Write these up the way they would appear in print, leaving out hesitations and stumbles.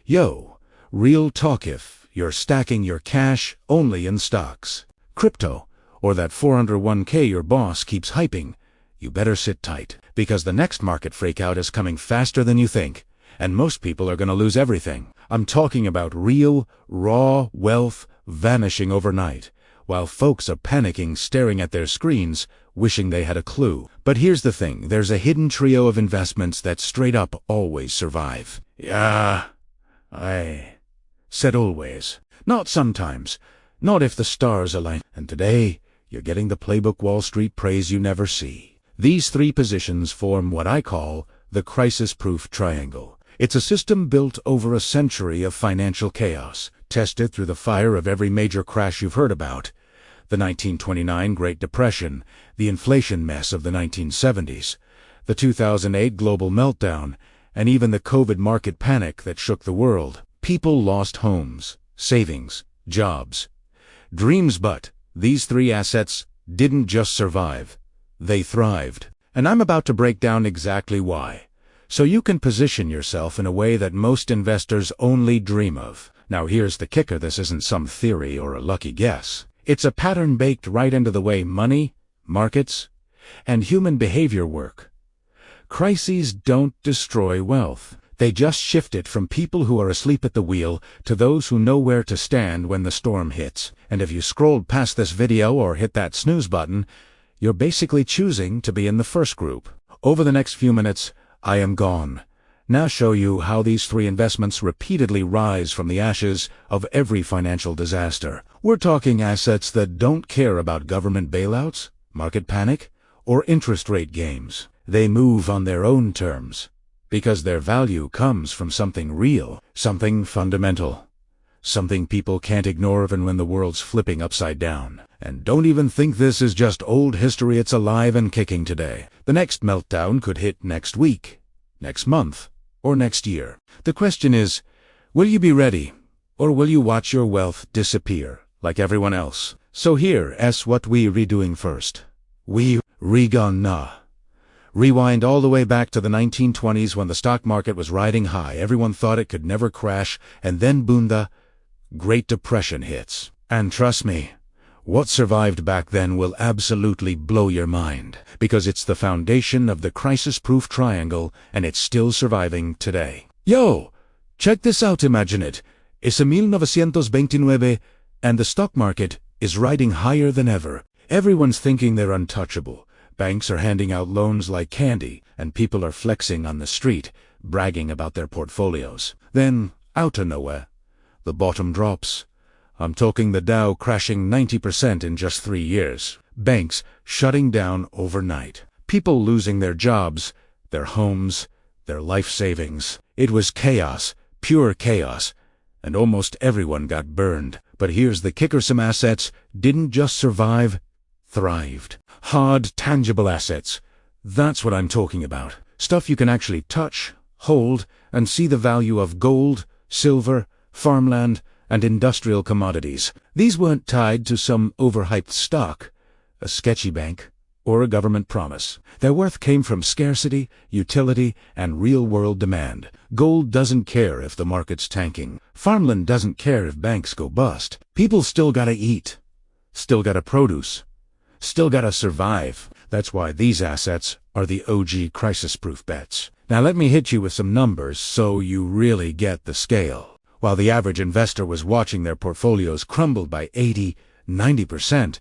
Yo, real talk, if you're stacking your cash only in stocks, crypto, or that 401k your boss keeps hyping, you better sit tight, because the next market freakout is coming faster than you think, and most people are going to lose everything. I'm talking about real, raw wealth vanishing overnight, while folks are panicking, staring at their screens, wishing they had a clue. But here's the thing, there's a hidden trio of investments that straight up always survive. Yeah, I said always. Not sometimes. Not if the stars align. And today, you're getting the playbook Wall Street praise you never see. These three positions form what I call the crisis-proof triangle. It's a system built over a century of financial chaos, tested through the fire of every major crash you've heard about. The 1929 Great Depression, the inflation mess of the 1970s, the 2008 global meltdown, and even the COVID market panic that shook the world. People lost homes, savings, jobs, dreams, but these three assets didn't just survive, they thrived. And I'm about to break down exactly why, so you can position yourself in a way that most investors only dream of. Now here's the kicker, this isn't some theory or a lucky guess. It's a pattern baked right into the way money, markets, and human behavior work. Crises don't destroy wealth. They just shift it from people who are asleep at the wheel to those who know where to stand when the storm hits. And if you scrolled past this video or hit that snooze button, you're basically choosing to be in the first group. Over the next few minutes, I am gone. Now show you how these three investments repeatedly rise from the ashes of every financial disaster. We're talking assets that don't care about government bailouts, market panic, or interest rate games. They move on their own terms, because their value comes from something real, something fundamental, something people can't ignore even when the world's flipping upside down. And don't even think this is just old history, it's alive and kicking today. The next meltdown could hit next week, next month, or next year. The question is, will you be ready, or will you watch your wealth disappear like everyone else? So here's what we redoing first. We gonna rewind all the way back to the 1920s when the stock market was riding high. Everyone thought it could never crash, and then boom, the Great Depression hits. And trust me, what survived back then will absolutely blow your mind, because it's the foundation of the crisis-proof triangle, and it's still surviving today. Yo, check this out, imagine it. It's 1929, and the stock market is riding higher than ever. Everyone's thinking they're untouchable. Banks are handing out loans like candy, and people are flexing on the street, bragging about their portfolios. Then, out of nowhere, the bottom drops. I'm talking the Dow crashing 90% in just 3 years. Banks shutting down overnight. People losing their jobs, their homes, their life savings. It was chaos, pure chaos, and almost everyone got burned. But here's the kicker, some assets didn't just survive, thrived. Hard, tangible assets. That's what I'm talking about. Stuff you can actually touch, hold, and see the value of: gold, silver, farmland, and industrial commodities. These weren't tied to some overhyped stock, a sketchy bank, or a government promise. Their worth came from scarcity, utility, and real-world demand. Gold doesn't care if the market's tanking. Farmland doesn't care if banks go bust. People still gotta eat, still gotta produce, still gotta survive. That's why these assets are the OG crisis-proof bets. Now let me hit you with some numbers so you really get the scale. While the average investor was watching their portfolios crumble by 80–90%,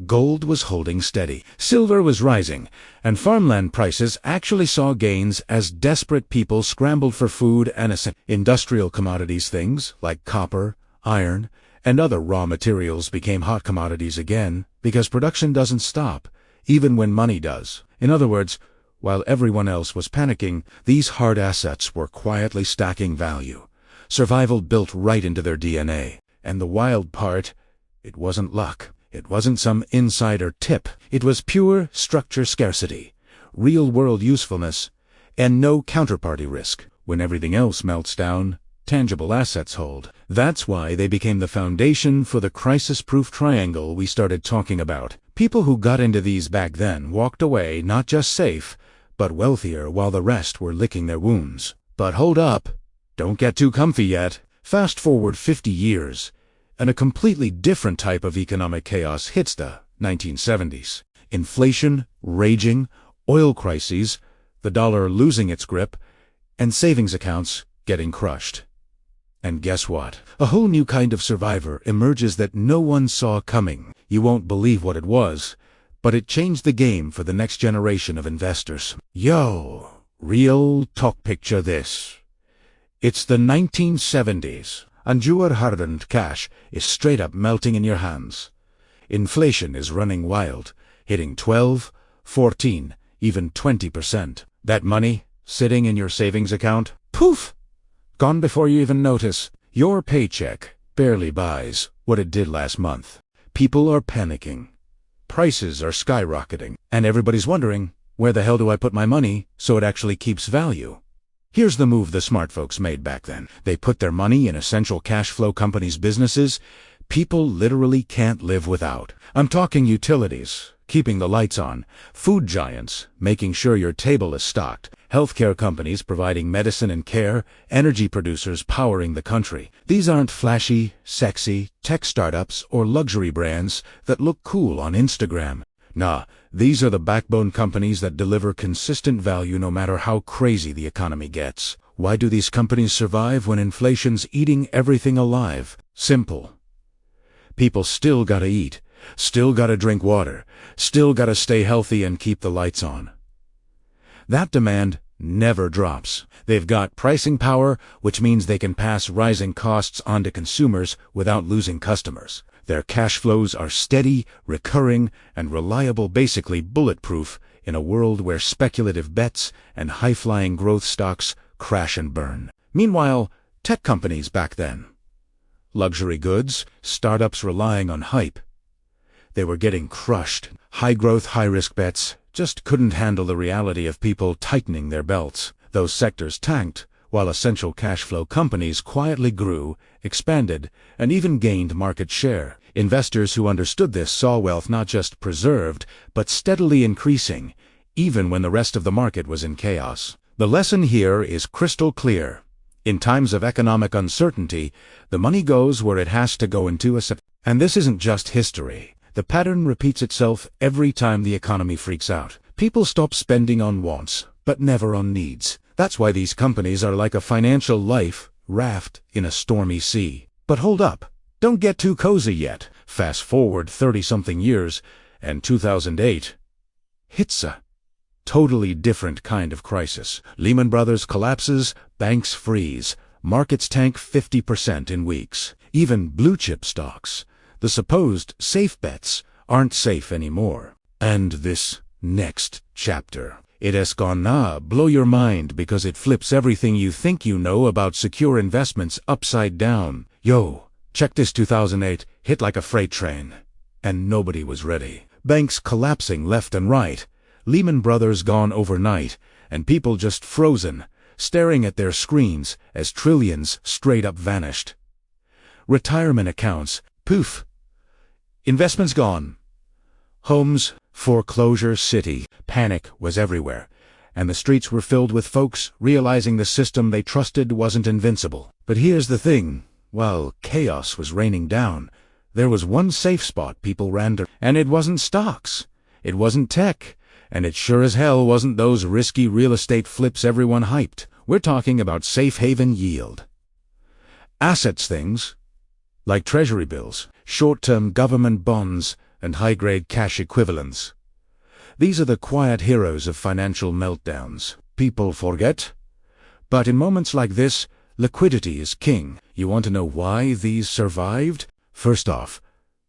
gold was holding steady, silver was rising, and farmland prices actually saw gains as desperate people scrambled for food and industrial commodities. Things like copper, iron, and other raw materials became hot commodities again, because production doesn't stop, even when money does. In other words, while everyone else was panicking, these hard assets were quietly stacking value. Survival built right into their DNA. And the wild part, it wasn't luck. It wasn't some insider tip. It was pure structure scarcity, real-world usefulness, and no counterparty risk. When everything else melts down, tangible assets hold. That's why they became the foundation for the crisis-proof triangle we started talking about. People who got into these back then walked away not just safe, but wealthier, while the rest were licking their wounds. But hold up. Don't get too comfy yet. Fast forward 50 years, and a completely different type of economic chaos hits the 1970s. Inflation raging, oil crises, the dollar losing its grip, and savings accounts getting crushed. And guess what? A whole new kind of survivor emerges that no one saw coming. You won't believe what it was, but it changed the game for the next generation of investors. Yo, real talk, picture this. It's the 1970s, and your hard-earned cash is straight up melting in your hands. Inflation is running wild, hitting 12, 14, even 20%. That money, sitting in your savings account, poof! Gone before you even notice. Your paycheck barely buys what it did last month. People are panicking. Prices are skyrocketing. And everybody's wondering, where the hell do I put my money so it actually keeps value? Here's the move the smart folks made back then. They put their money in essential cash flow companies' businesses people literally can't live without. I'm talking utilities, keeping the lights on, food giants, making sure your table is stocked, healthcare companies providing medicine and care, energy producers powering the country. These aren't flashy, sexy, tech startups or luxury brands that look cool on Instagram. Nah, these are the backbone companies that deliver consistent value no matter how crazy the economy gets. Why do these companies survive when inflation's eating everything alive? Simple. People still gotta eat, still gotta drink water, still gotta stay healthy and keep the lights on. That demand never drops. They've got pricing power, which means they can pass rising costs on to consumers without losing customers. Their cash flows are steady, recurring, and reliable, basically bulletproof in a world where speculative bets and high-flying growth stocks crash and burn. Meanwhile, tech companies back then. Luxury goods, startups relying on hype. They were getting crushed. High-growth, high-risk bets just couldn't handle the reality of people tightening their belts. Those sectors tanked, while essential cash flow companies quietly grew, expanded, and even gained market share. Investors who understood this saw wealth not just preserved, but steadily increasing, even when the rest of the market was in chaos. The lesson here is crystal clear. In times of economic uncertainty, the money goes where it has to go into and this isn't just history. The pattern repeats itself every time the economy freaks out. People stop spending on wants, but never on needs. That's why these companies are like a financial life raft in a stormy sea. But hold up. Don't get too cozy yet. Fast forward 30-something years, and 2008 hits a totally different kind of crisis. Lehman Brothers collapses, banks freeze, markets tank 50% in weeks. Even blue-chip stocks, the supposed safe bets, aren't safe anymore. And this next chapter, it has gonna blow your mind because it flips everything you think you know about secure investments upside down. Yo, check this. 2008 hit like a freight train, and nobody was ready. Banks collapsing left and right, Lehman Brothers gone overnight, and people just frozen, staring at their screens as trillions straight up vanished. Retirement accounts, poof. Investments gone. Homes, foreclosure city. Panic was everywhere, and the streets were filled with folks realizing the system they trusted wasn't invincible. But here's the thing. While chaos was raining down, there was one safe spot people ran to, and it wasn't stocks. It wasn't tech. And it sure as hell wasn't those risky real estate flips everyone hyped. We're talking about safe haven yield. Assets, things like treasury bills, short-term government bonds, and high-grade cash equivalents. These are the quiet heroes of financial meltdowns. People forget. But in moments like this, liquidity is king. You want to know why these survived? First off,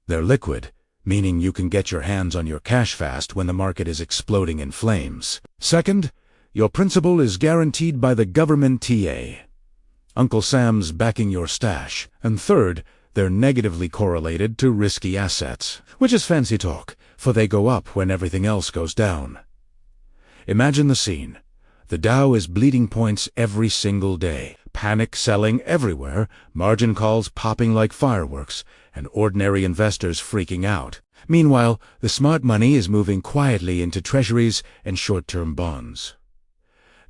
they're liquid, meaning you can get your hands on your cash fast when the market is exploding in flames. Second, your principal is guaranteed by the government TA. Uncle Sam's backing your stash. And third, they're negatively correlated to risky assets, which is fancy talk, for they go up when everything else goes down. Imagine the scene. The Dow is bleeding points every single day. Panic selling everywhere, margin calls popping like fireworks, and ordinary investors freaking out. Meanwhile, the smart money is moving quietly into treasuries and short-term bonds.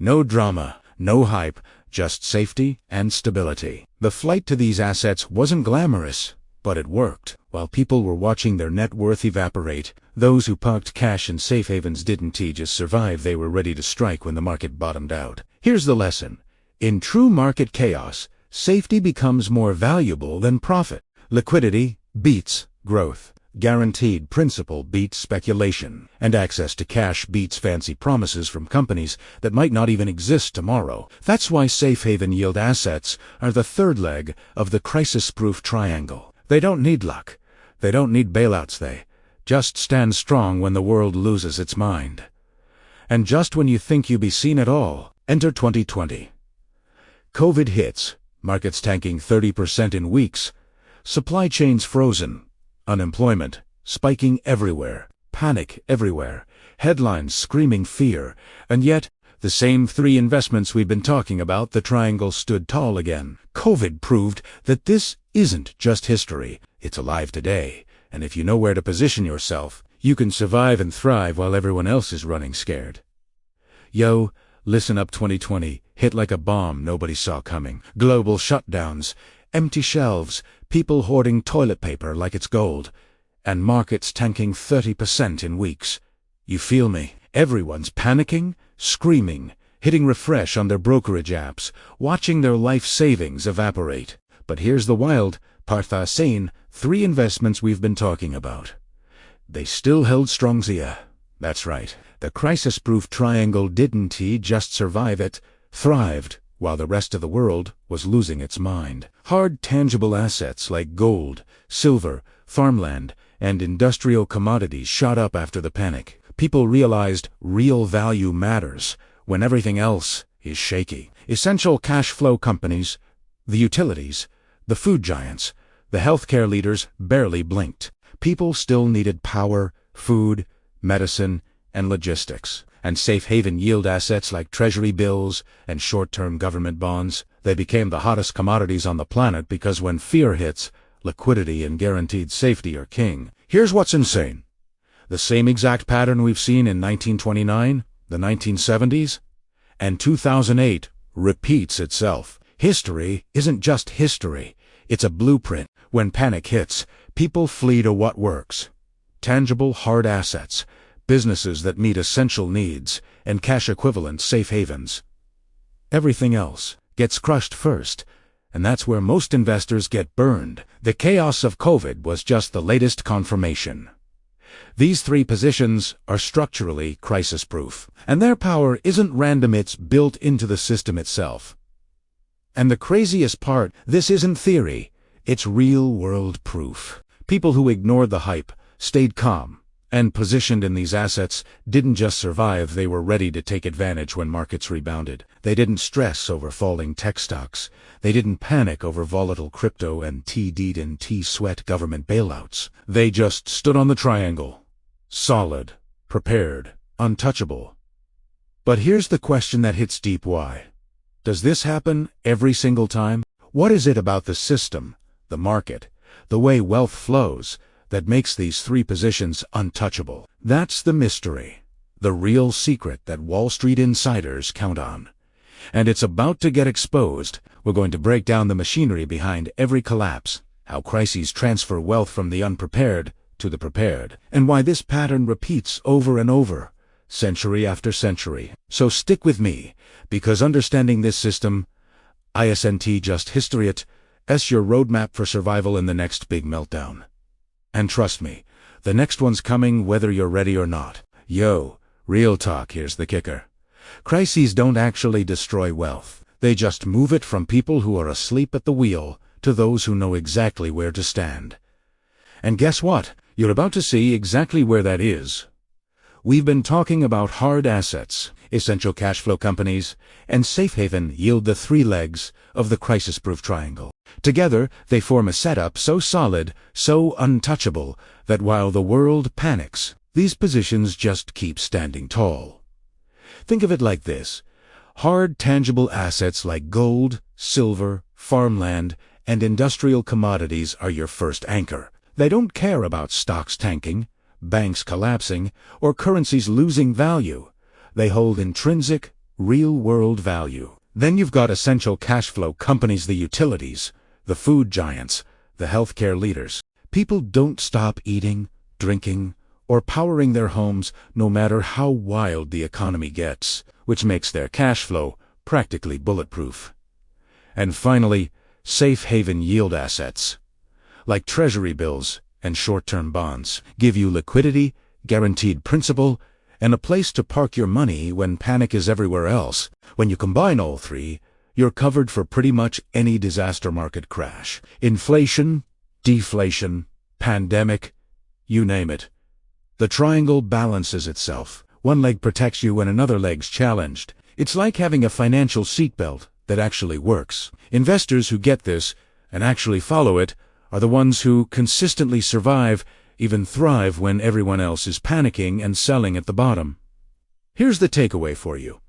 No drama, no hype, just safety and stability. The flight to these assets wasn't glamorous, but it worked. While people were watching their net worth evaporate, those who parked cash in safe havens didn't just survive, they were ready to strike when the market bottomed out. Here's the lesson. In true market chaos, safety becomes more valuable than profit. Liquidity beats growth. Guaranteed principal beats speculation. And access to cash beats fancy promises from companies that might not even exist tomorrow. That's why safe haven yield assets are the third leg of the crisis-proof triangle. They don't need luck. They don't need bailouts. They just stand strong when the world loses its mind. And just when you think you be seen at all, enter 2020. COVID hits, markets tanking 30% in weeks, supply chains frozen, unemployment spiking everywhere, panic everywhere, headlines screaming fear, and yet, the same three investments we've been talking about, the triangle stood tall again. COVID proved that this isn't just history, it's alive today, and if you know where to position yourself, you can survive and thrive while everyone else is running scared. Yo, listen up. 2020 hit like a bomb nobody saw coming. Global shutdowns, empty shelves, people hoarding toilet paper like it's gold, and markets tanking 30% in weeks. You feel me? Everyone's panicking, screaming, hitting refresh on their brokerage apps, watching their life savings evaporate. But here's the wild part. The same three investments we've been talking about, they still held strong. That's right. The crisis-proof triangle didn't just survive, it thrived, while the rest of the world was losing its mind. Hard, tangible assets like gold, silver, farmland, and industrial commodities shot up after the panic. People realized real value matters when everything else is shaky. Essential cash flow companies, the utilities, the food giants, the healthcare leaders barely blinked. People still needed power, food, medicine, and logistics. And safe haven yield assets like treasury bills and short-term government bonds, they became the hottest commodities on the planet because when fear hits, liquidity and guaranteed safety are king. Here's what's insane. The same exact pattern we've seen in 1929, the 1970s, and 2008 repeats itself. History isn't just history, it's a blueprint. When panic hits, people flee to what works. Tangible, hard assets, businesses that meet essential needs, and cash-equivalent safe havens. Everything else gets crushed first, and that's where most investors get burned. The chaos of COVID was just the latest confirmation. These three positions are structurally crisis-proof, and their power isn't random, it's built into the system itself. And the craziest part, this isn't theory, it's real-world proof. People who ignored the hype, stayed calm, and positioned in these assets didn't just survive, they were ready to take advantage when markets rebounded. They didn't stress over falling tech stocks. They didn't panic over volatile crypto and didn't sweat government bailouts. They just stood on the triangle. Solid, prepared, untouchable. But here's the question that hits deep. Why? Does this happen every single time? What is it about the system, the market, the way wealth flows, that makes these three positions untouchable? That's the mystery, the real secret that Wall Street insiders count on. And it's about to get exposed. We're going to break down the machinery behind every collapse, how crises transfer wealth from the unprepared to the prepared, and why this pattern repeats over and over, century after century. So stick with me, because understanding this system isn't just history, it's your roadmap for survival in the next big meltdown. And trust me, the next one's coming whether you're ready or not. Yo, real talk, here's the kicker. Crises don't actually destroy wealth. They just move it from people who are asleep at the wheel to those who know exactly where to stand. And guess what? You're about to see exactly where that is. We've been talking about hard assets, essential cash flow companies, and safe haven yield, the three legs of the crisis-proof triangle. Together, they form a setup so solid, so untouchable, that while the world panics, these positions just keep standing tall. Think of it like this. Hard, tangible assets like gold, silver, farmland, and industrial commodities are your first anchor. They don't care about stocks tanking, banks collapsing, or currencies losing value. They hold intrinsic, real-world value. Then you've got essential cash flow companies, the utilities, the food giants, the healthcare leaders. People don't stop eating, drinking, or powering their homes no matter how wild the economy gets, which makes their cash flow practically bulletproof. And finally, safe haven yield assets, like treasury bills and short-term bonds, give you liquidity, guaranteed principal, and a place to park your money when panic is everywhere else. When you combine all three, you're covered for pretty much any disaster market crash. Inflation, deflation, pandemic, you name it. The triangle balances itself. One leg protects you when another leg's challenged. It's like having a financial seatbelt that actually works. Investors who get this and actually follow it are the ones who consistently survive, even thrive when everyone else is panicking and selling at the bottom. Here's the takeaway for you.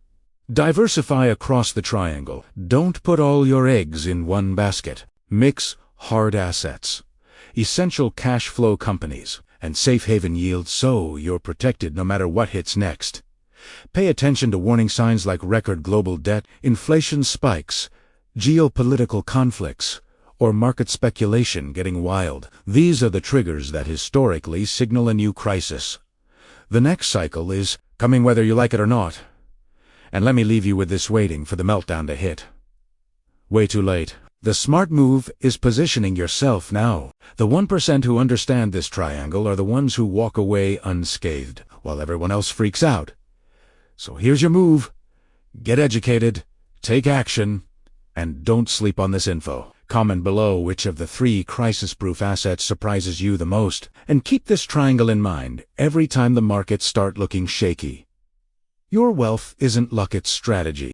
Diversify across the triangle. Don't put all your eggs in one basket. Mix hard assets, essential cash flow companies, and safe haven yields so you're protected no matter what hits next. Pay attention to warning signs like record global debt, inflation spikes, geopolitical conflicts, or market speculation getting wild. These are the triggers that historically signal a new crisis. The next cycle is coming whether you like it or not. And let me leave you with this: waiting for the meltdown to hit. Way too late. The smart move is positioning yourself now. The 1% who understand this triangle are the ones who walk away unscathed, while everyone else freaks out. So here's your move. Get educated, take action, and don't sleep on this info. Comment below which of the 3 crisis-proof assets surprises you the most, and keep this triangle in mind every time the markets start looking shaky. Your wealth isn't luck, it's strategy.